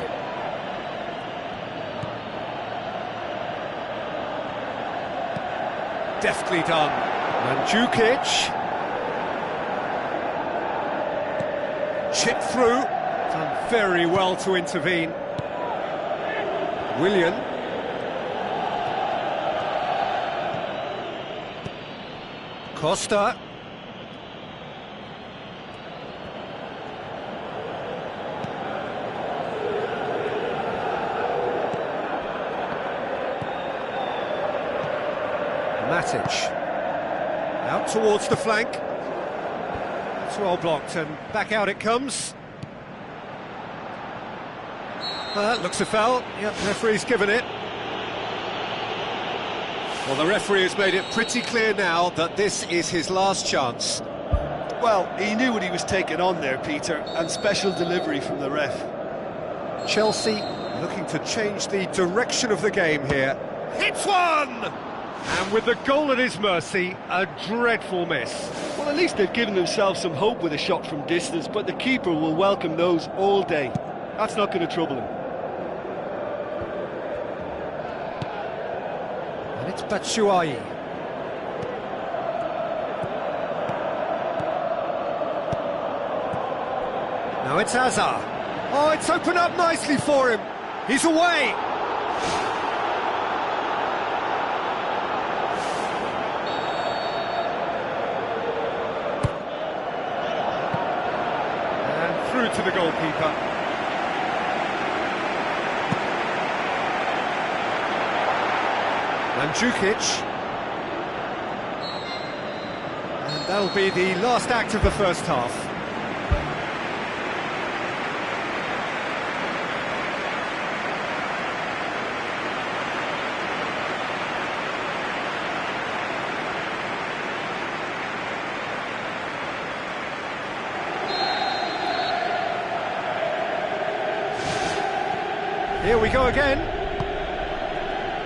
Deftly done. Mandzukic. Chip through. Done very well to intervene. Willian. Costa. Matic. Out towards the flank. It's well blocked, and back out it comes. That looks a foul. Yep, referee's given it. Well, the referee has made it pretty clear now that this is his last chance. Well, he knew what he was taking on there, Peter, and special delivery from the ref. Chelsea looking to change the direction of the game here. Hits one! And with the goal at his mercy, a dreadful miss. Well, at least they've given themselves some hope with a shot from distance, but the keeper will welcome those all day. That's not going to trouble him. And it's Batshuayi. Now it's Hazard. Oh, it's opened up nicely for him. He's away. And through to the goalkeeper. Mandzukic. And that'll be the last act of the first half. Here we go again.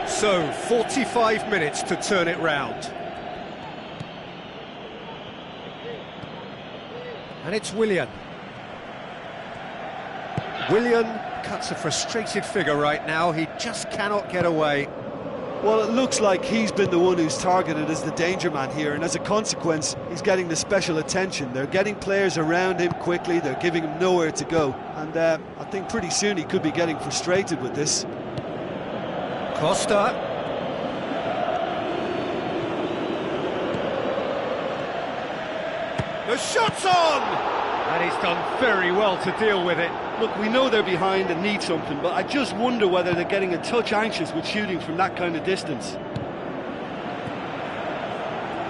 So, 45 minutes to turn it round. And it's Willian. Willian cuts a frustrated figure right now. He just cannot get away. Well, it looks like he's been the one who's targeted as the danger man here, and as a consequence, he's getting the special attention. They're getting players around him quickly, they're giving him nowhere to go, and I think pretty soon he could be getting frustrated with this. Costa. The shot's on! And he's done very well to deal with it. Look, we know they're behind and need something, but I just wonder whether they're getting a touch anxious with shooting from that kind of distance.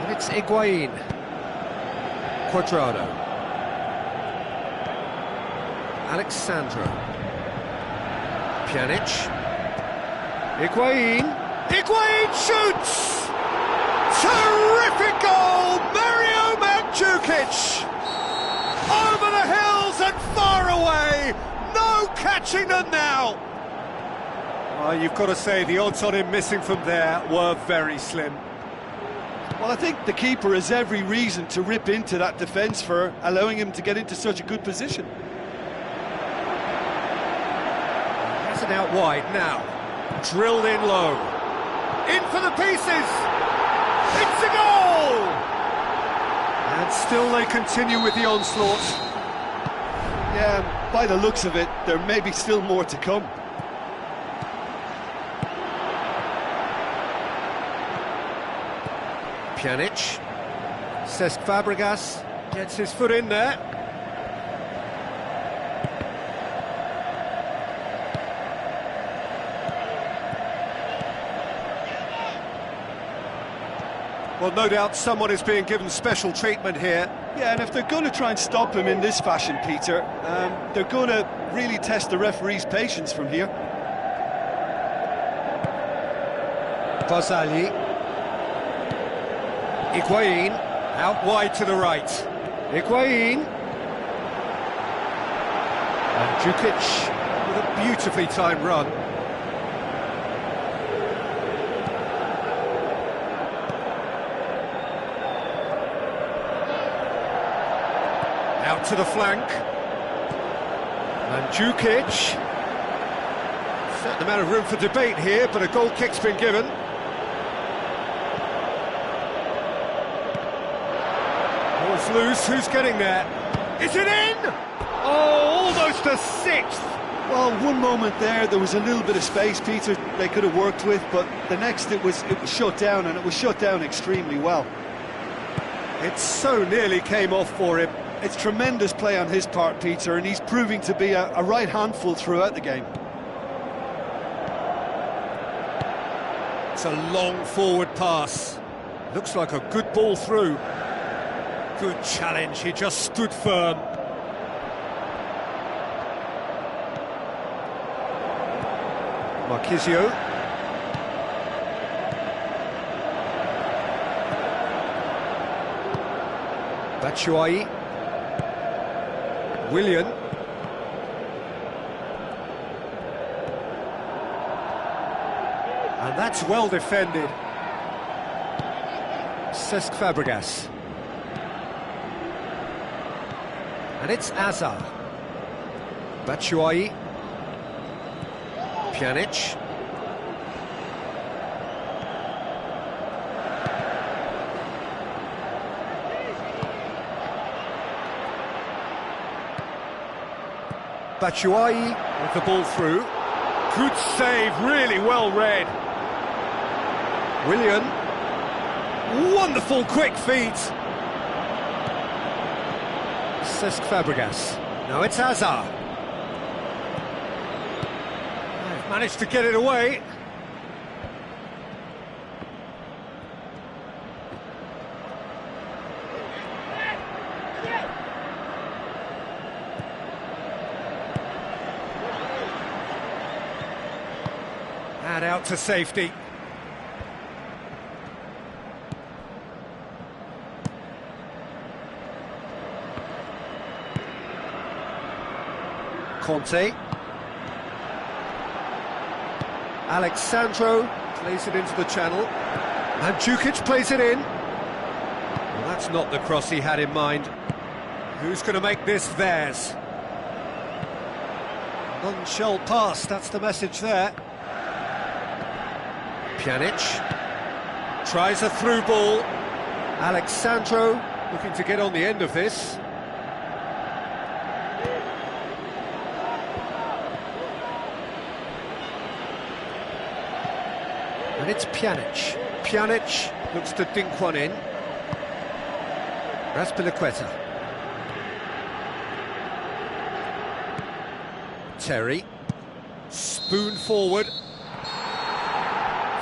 And it's Higuain. Cuadrado. Alexandro. Pjanic. Higuain. Higuain shoots! Terrific goal! Mario Mandzukic! Over the hills and far away! No catching them now! You've got to say the odds on him missing from there were very slim. Well, I think the keeper has every reason to rip into that defence for allowing him to get into such a good position. Has it out wide now. Drilled in low. In for the pieces! It's a goal! And still they continue with the onslaught. Yeah, by the looks of it, there may be still more to come. Pjanic. Cesc Fabregas gets his foot in there. Well, no doubt someone is being given special treatment here. Yeah, and if they're going to try and stop him in this fashion, Peter, they're going to really test the referee's patience from here. Barzagli. Higuain, out wide to the right. Higuain. And Mandzukic with a beautifully timed run. Out to the flank. Mandzukic. Certain amount of room for debate here, but a goal kick's been given. Ball's loose, who's getting there? Is it in? Oh, almost a sixth! Well, one moment there was a little bit of space, Peter, they could have worked with, but the next it was shut down, and it was shut down extremely well. It so nearly came off for him. It's tremendous play on his part, Peter, and he's proving to be a right handful throughout the game. It's a long forward pass. Looks like a good ball through. Good challenge, he just stood firm. Marquisio. Batshuayi. Willian. And that's well defended. Cesc Fabregas. And it's Azar. Batshuayi. Pjanic. Batshuayi with the ball through. Good save, really well read. Willian. Wonderful quick feet. Cesc Fabregas. Now it's Azar. They've managed to get it away. And out to safety. Conte. Alexandro plays it into the channel. And Djukic plays it in. Well, that's not the cross he had in mind. Who's going to make this theirs? None shall pass, that's the message there. Pjanic tries a through ball. Alexandro looking to get on the end of this. And it's Pjanic. Pjanic looks to dink one in. Azpilicueta. Terry. Spoon forward.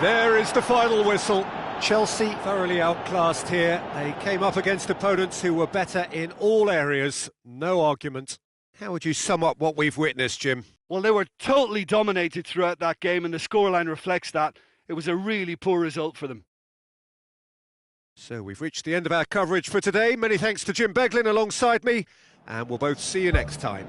There is the final whistle. Chelsea thoroughly outclassed here. They came up against opponents who were better in all areas. No argument. How would you sum up what we've witnessed, Jim? Well, they were totally dominated throughout that game, and the scoreline reflects that. It was a really poor result for them. So we've reached the end of our coverage for today. Many thanks to Jim Beglin alongside me, and we'll both see you next time.